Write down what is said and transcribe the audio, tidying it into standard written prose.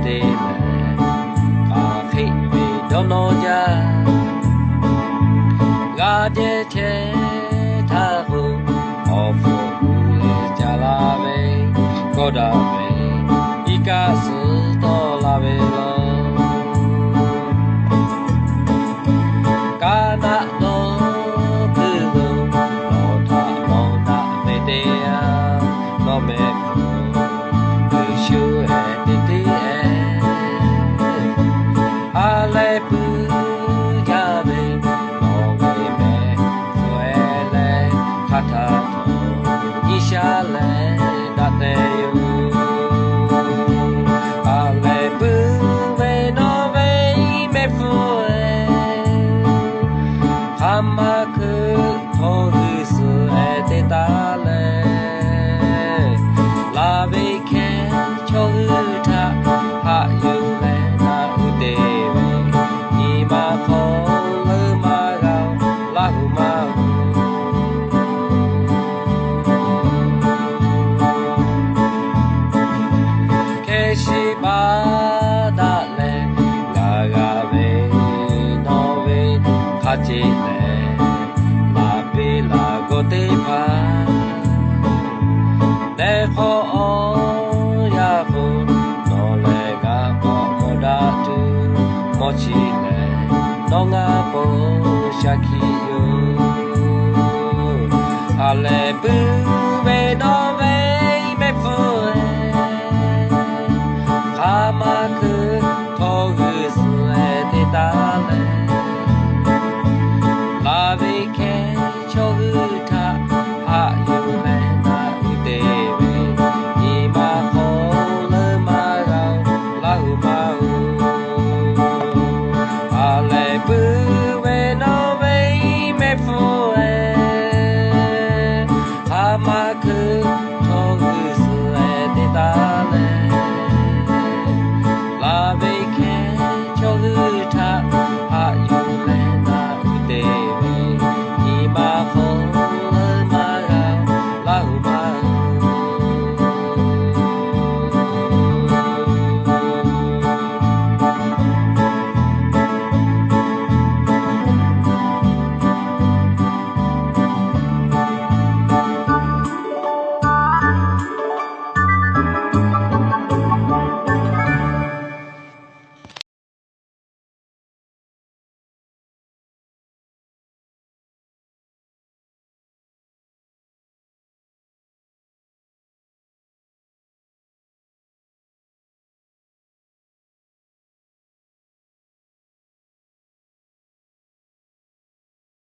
te ka khi me don't know ja ga je che tha ho of le ja la ve ko da ve ika su to la ve lo ka na no pu lo no tha no na me te ya no me pu shu e te te e a le pu ja ve no ve me fue le tha tha to isha le da te yo a le pu ve no ve me fue hamaku toru su e te ta le la ve ke chohu ta ha yu le na u te ve ni ma ko lu ma ga la hu ma ke shi ba da le ga ga ve no ve ka chi le la pe la go te pa le kho o ya ho no le ga ko mo da tu mo chi le no nga po sha ki yo a le pu ve no ve me fu hamaku togu su e te ta le